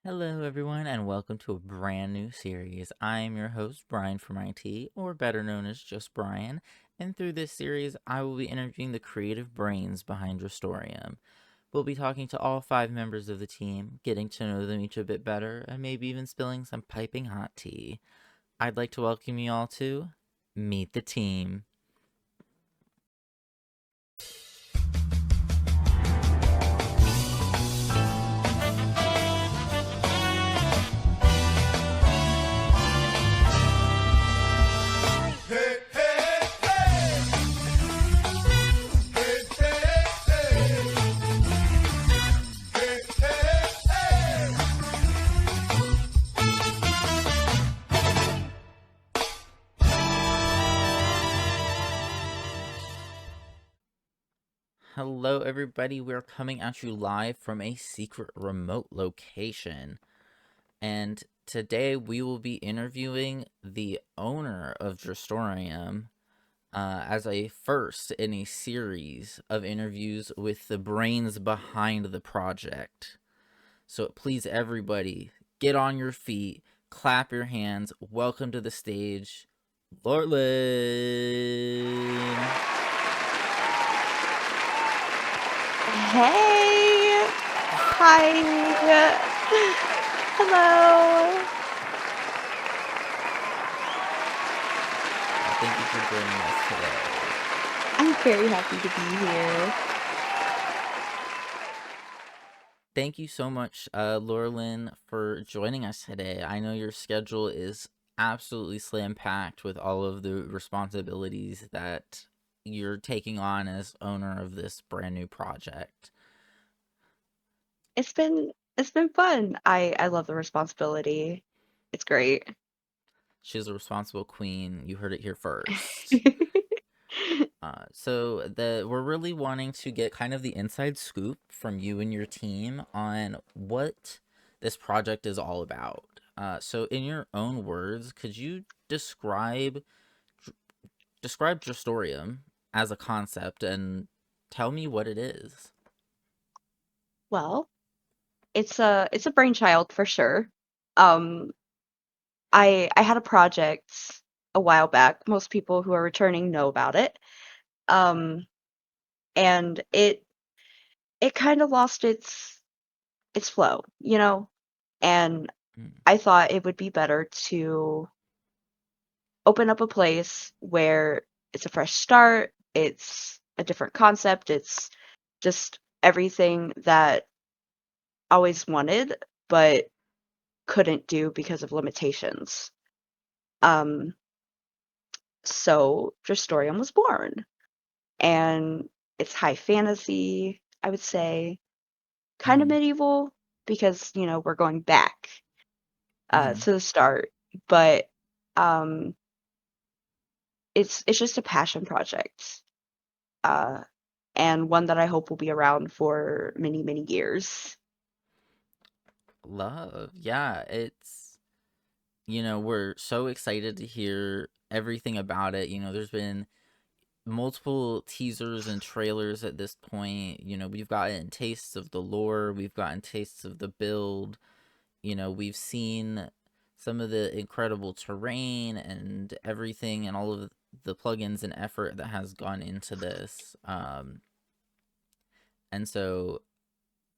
Hello, everyone, and welcome to a brand new series. I am your host, Brian from IT, or better known as just Brian, and through this series, I will be interviewing the creative brains behind Drestoriam. We'll be talking to all 5 members of the team, getting to know them each a bit better, and maybe even spilling some piping hot tea. I'd like to welcome you all to Meet the Team. Hello, everybody. We're coming at you live from a secret remote location. And today we will be interviewing the owner of Drestoriam as a first in a series of interviews with the brains behind the project. So please, everybody, get on your feet, clap your hands. Welcome to the stage, Lorlynn. Hey! Hi! Hello! Thank you for joining us today. I'm very happy to be here. Thank you so much, Lorlynn, for joining us today. I know your schedule is absolutely slam packed with all of the responsibilities that you're taking on as owner of this brand new project. It's been fun. I love the responsibility. It's great. She's a responsible queen. You heard it here first. We're really wanting to get kind of the inside scoop from you and your team on what this project is all about. So in your own words, could you describe Drestorium as a concept and tell me what it is? Well, it's a brainchild for sure. Um, I had a project a while back. Most people who are returning know about it. Um, and it kind of lost its flow. And Mm, I thought it would be better to open up a place where it's a fresh start, it's a different concept, it's just everything that I always wanted but couldn't do because of limitations. Um, so Drestorium was born, and it's high fantasy, I would say, kind of mm-hmm, medieval because we're going back mm-hmm. to the start, but um, it's just a passion project. Uh, and one that I hope will be around for many, many years. Love. Yeah, we're so excited to hear everything about it. There's been multiple teasers and trailers at this point. We've gotten tastes of the lore, we've gotten tastes of the build. We've seen some of the incredible terrain and everything and all of the plugins and effort that has gone into this. And so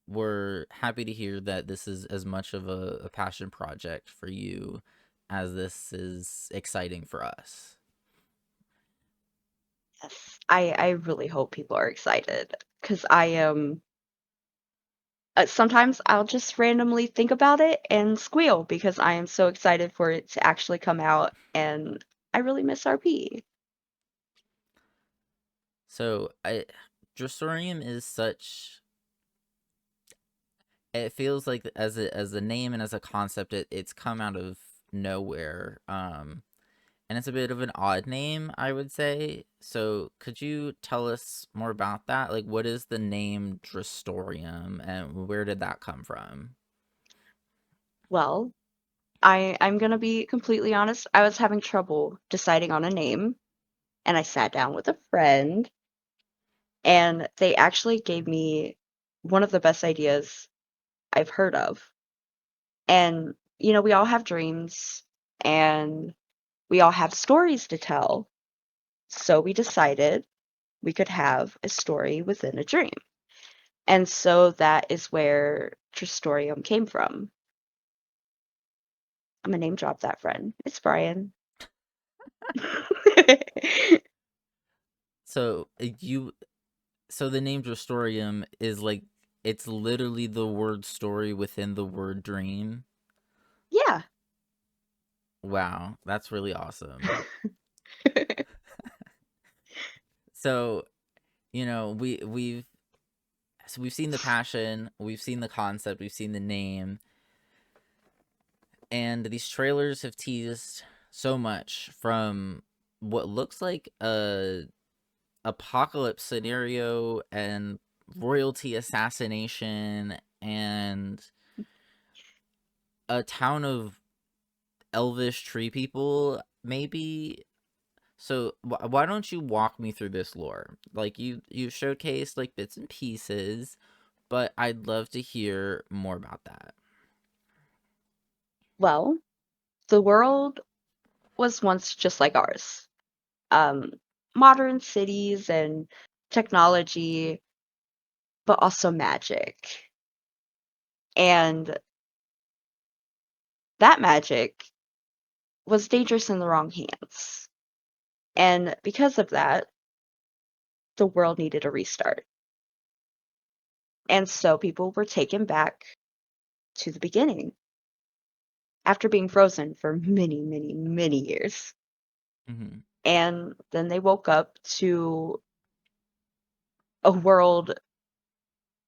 we're happy to hear that this is as much of a passion project for you as this is exciting for us. Yes, I really hope people are excited because I am. Sometimes I'll just randomly think about it and squeal because I am so excited for it to actually come out, and I really miss RP. So I Dressorium is such, it feels like as a name and as a concept it's come out of nowhere. And it's a bit of an odd name, I would say. So could you tell us more about that? Like, what is the name Drestorium and where did that come from? Well, I'm gonna be completely honest. I was having trouble deciding on a name, and I sat down with a friend, and they actually gave me one of the best ideas I've heard of. And, we all have dreams and we all have stories to tell. So we decided we could have a story within a dream. And so that is where Tristorium came from. I'm gonna name drop that friend. It's Brian. So so the name Drestorium is like it's literally the word story within the word dream. Yeah. Wow, that's really awesome. So, we've seen the passion, we've seen the concept, we've seen the name, and these trailers have teased so much from what looks like a apocalypse scenario and royalty assassination and a town of elvish tree people maybe. So why don't you walk me through this lore? Like you showcased like bits and pieces, but I'd love to hear more about that. Well, the world was once just like ours. Um, Modern cities and technology, but also magic. And that magic was dangerous in the wrong hands. And because of that, the world needed a restart. And so people were taken back to the beginning after being frozen for many, many, many years. Hmm. And then they woke up to a world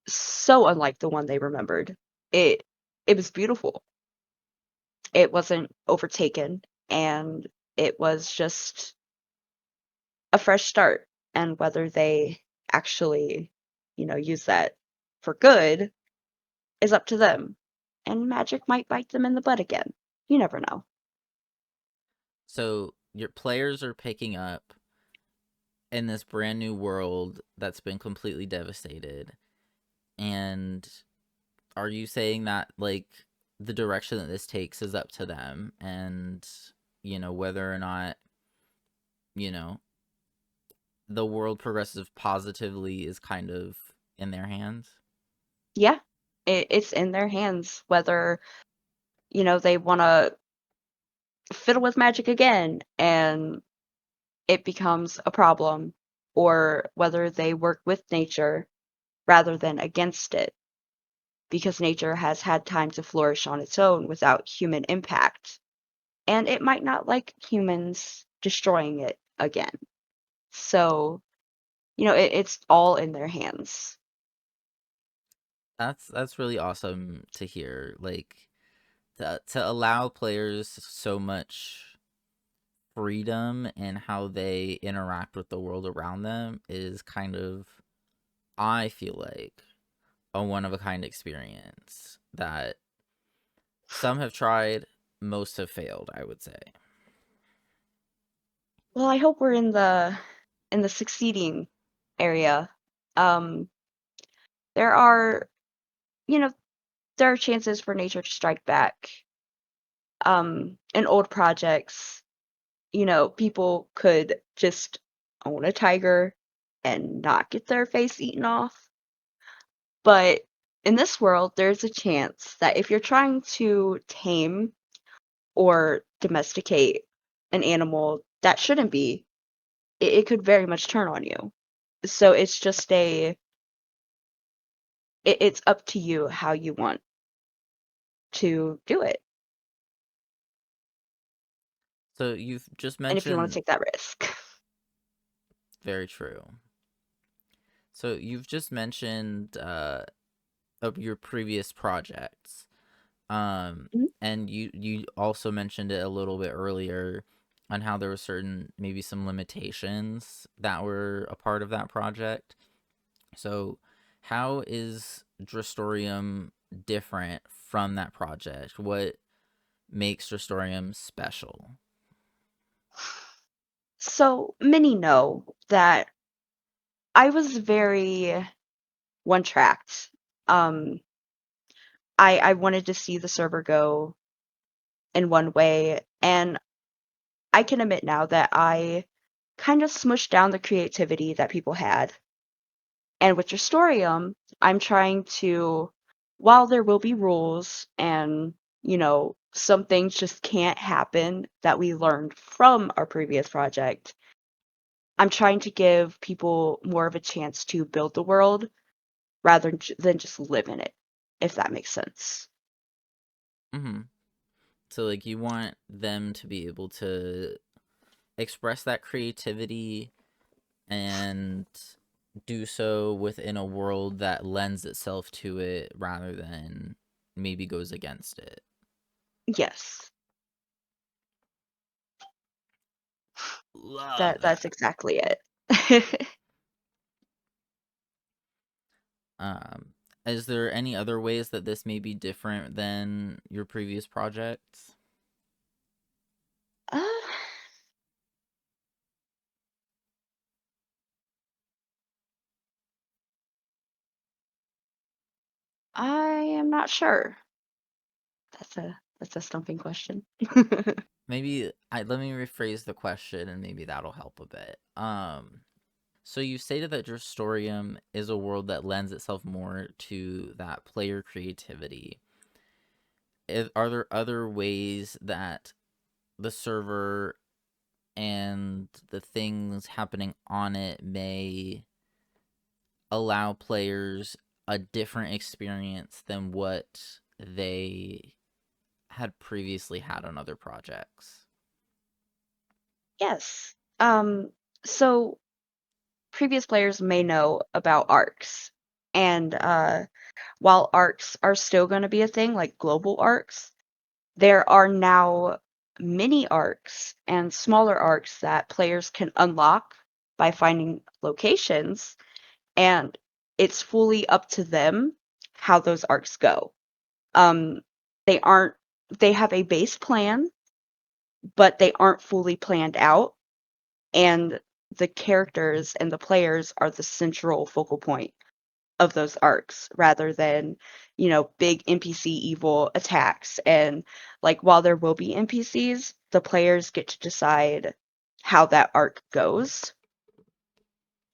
so unlike the one they remembered. It it was beautiful. It wasn't overtaken and it was just a fresh start. And whether they actually, use that for good is up to them. And magic might bite them in the butt again. You never know. So your players are picking up in this brand new world that's been completely devastated. And are you saying that like the direction that this takes is up to them and whether or not, you know, the world progresses positively is kind of in their hands? Yeah, it's in their hands whether, they want to fiddle with magic again and it becomes a problem, or whether they work with nature rather than against it, because nature has had time to flourish on its own without human impact. And it might not like humans destroying it again. So, it's all in their hands. That's really awesome to hear. Like to allow players so much freedom in how they interact with the world around them is kind of, I feel like, a one of a kind experience that some have tried, most have failed, I would say. Well, I hope we're in the succeeding area. Um, there are, you know, there are chances for nature to strike back. In old projects, people could just own a tiger and not get their face eaten off. But in this world, there's a chance that if you're trying to tame or domesticate an animal that shouldn't be, it could very much turn on you. So it's just it's up to you how you want to do it So you've just and if you want to mentioned, take that risk. very true. So you've just mentioned of your previous projects. Mhm. And you also mentioned it a little bit earlier on how there were certain maybe some limitations that were a part of that project. So how is Drestorium different from that project? What makes Drestorium special? So many know that I was very one tracked. Um, I wanted to see the server go in one way, and I can admit now that I kind of smushed down the creativity that people had. And with Drestoriam, I'm trying to, while there will be rules and, some things just can't happen that we learned from our previous project, I'm trying to give people more of a chance to build the world rather than just live in it, if that makes sense. Mm-hmm. So like you want them to be able to express that creativity and do so within a world that lends itself to it rather than maybe goes against it. Yes, Love that's that. exactly it. Um, is there any other ways that this may be different than your previous projects? uh, I am not sure. That's a stumping question. Maybe let me rephrase the question and maybe that'll help a bit. So you stated that Drestorium is a world that lends itself more to that player creativity. Are there other ways that the server and the things happening on it may allow players a different experience than what they had previously had on other projects? Yes. So previous players may know about arcs, and while arcs are still going to be a thing, like global arcs, there are now mini arcs and smaller arcs that players can unlock by finding locations, and it's fully up to them how those arcs go. Um, they aren't, they have a base plan, but they aren't fully planned out, and the characters and the players are the central focal point of those arcs rather than, big NPC evil attacks. And like while there will be NPCs, the players get to decide how that arc goes.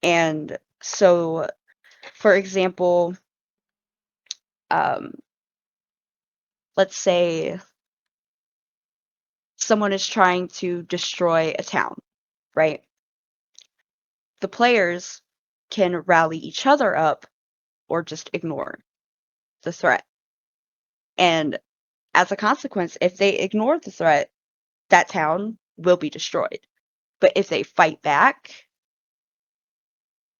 And so, for example, um, let's say someone is trying to destroy a town, right? The players can rally each other up or just ignore the threat. And as a consequence, if they ignore the threat, that town will be destroyed. But if they fight back,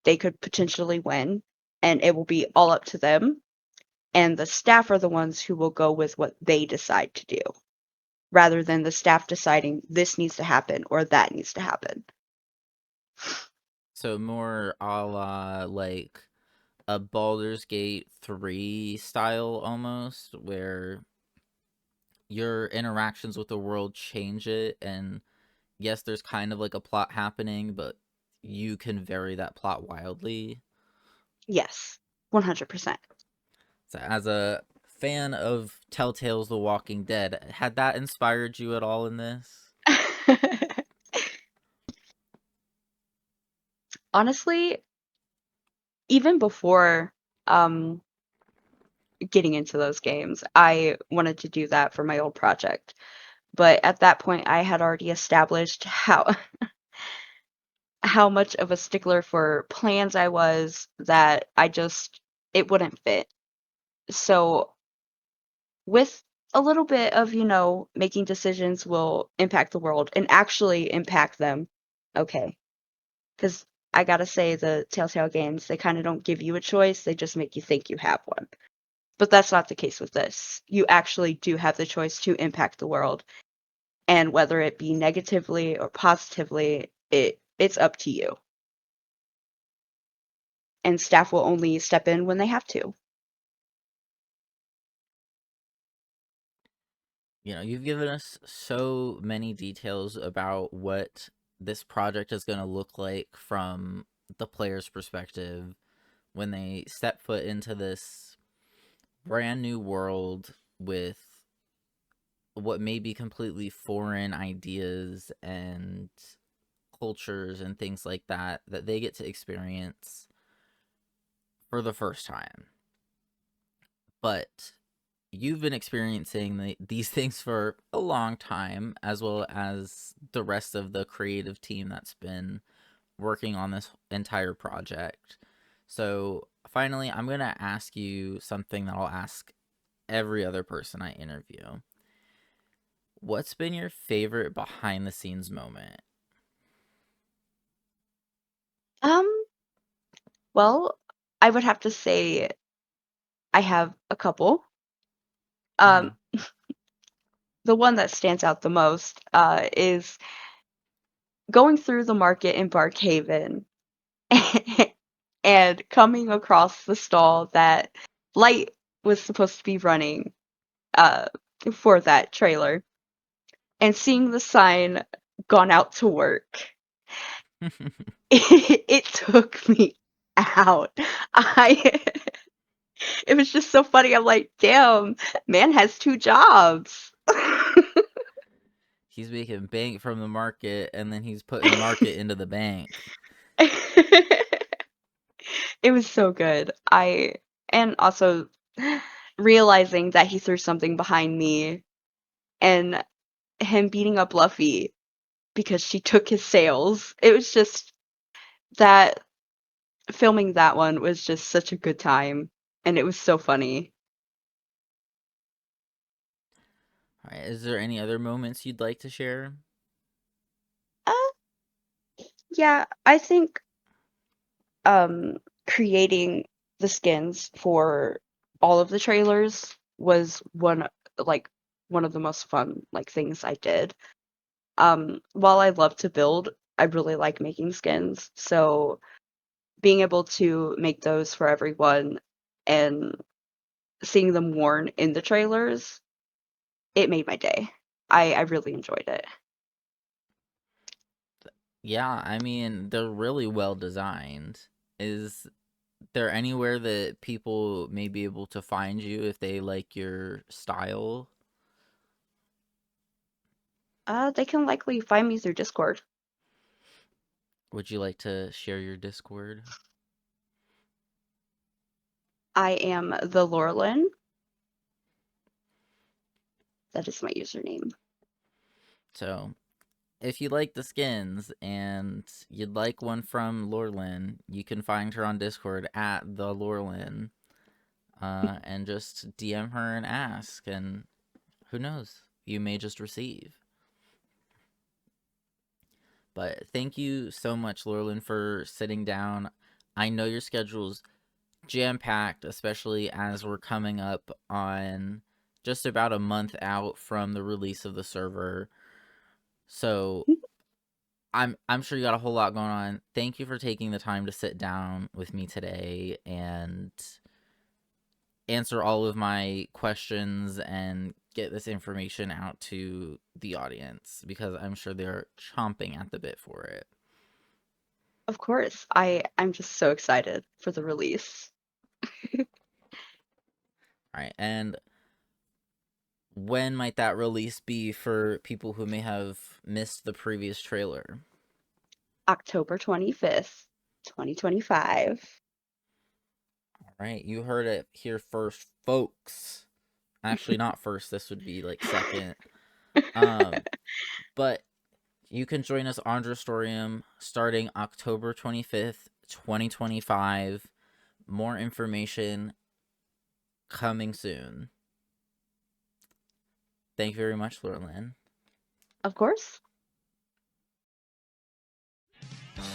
they could potentially win, and it will be all up to them. And the staff are the ones who will go with what they decide to do, rather than the staff deciding this needs to happen or that needs to happen. So more a la like a Baldur's Gate 3 style almost, where your interactions with the world change it, and yes, there's kind of like a plot happening, but you can vary that plot wildly. Yes, 100%. So as a fan of Telltale's The Walking Dead, had that inspired you at all in this? Honestly, even before um, getting into those games, I wanted to do that for my old project. But at that point, I had already established how much of a stickler for plans I was that it wouldn't fit. So with a little bit of, making decisions will impact the world and actually impact them. Okay. Because I gotta say, the Telltale games, they kind of don't give you a choice, they just make you think you have one. But that's not the case with this. You actually do have the choice to impact the world. And whether it be negatively or positively, it's up to you. And staff will only step in when they have to. You've given us so many details about what this project is going to look like from the player's perspective when they step foot into this brand new world with what may be completely foreign ideas and cultures and things like that they get to experience for the first time. But you've been experiencing these things for a long time, as well as the rest of the creative team that's been working on this entire project. So finally, I'm going to ask you something that I'll ask every other person I interview. What's been your favorite behind the scenes moment? Um, well, I would have to say I have a couple. Um, Mm-hmm. the one that stands out the most is going through the market in Barkhaven and coming across the stall that Light was supposed to be running uh, for that trailer and seeing the sign "Gone out to work." It took me out. I it was just so funny. I'm like, damn, man has two jobs. He's making bank from the market, and then he's putting market into the bank. It was so good. And also realizing that he threw something behind me and him beating up Luffy because she took his sales. It was just that filming that one was just such a good time and it was so funny. All right, is there any other moments you'd like to share? Uh, yeah, I think um creating the skins for all of the trailers was like one of the most fun like things I did. While I love to build, I really like making skins. So being able to make those for everyone and seeing them worn in the trailers, it made my day. I really enjoyed it. Yeah, I mean, they're really well designed. Is there anywhere that people may be able to find you if they like your style? They can likely find me through Discord. Would you like to share your Discord? I am the Lorlynn. That is my username. So, if you like the skins and you'd like one from Lorlynn, you can find her on Discord at the Lorlynn, and just DM her and ask, and who knows, you may just receive. But thank you so much, Lorlynn, for sitting down. I know your schedule's jam packed, especially as we're coming up on just about a month out from the release of the server. So I'm sure you got a whole lot going on. Thank you for taking the time to sit down with me today and answer all of my questions and get this information out to the audience, because I'm sure they're chomping at the bit for it. Of course. I'm just so excited for the release. All right. And when might that release be for people who may have missed the previous trailer? October 25th, 2025. All right. You heard it here first, folks. Actually, not first. This would be like second. Um, but you can join us on Drestoriam starting October 25th, 2025. More information coming soon. Thank you very much, Lorlynn. Of course.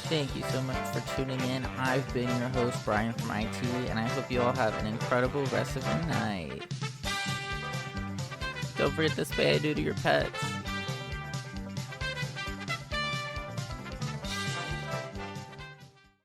Thank you so much for tuning in. I've been your host, Brian from IT, and I hope you all have an incredible rest of your night. Don't forget to spay and neuter your pets.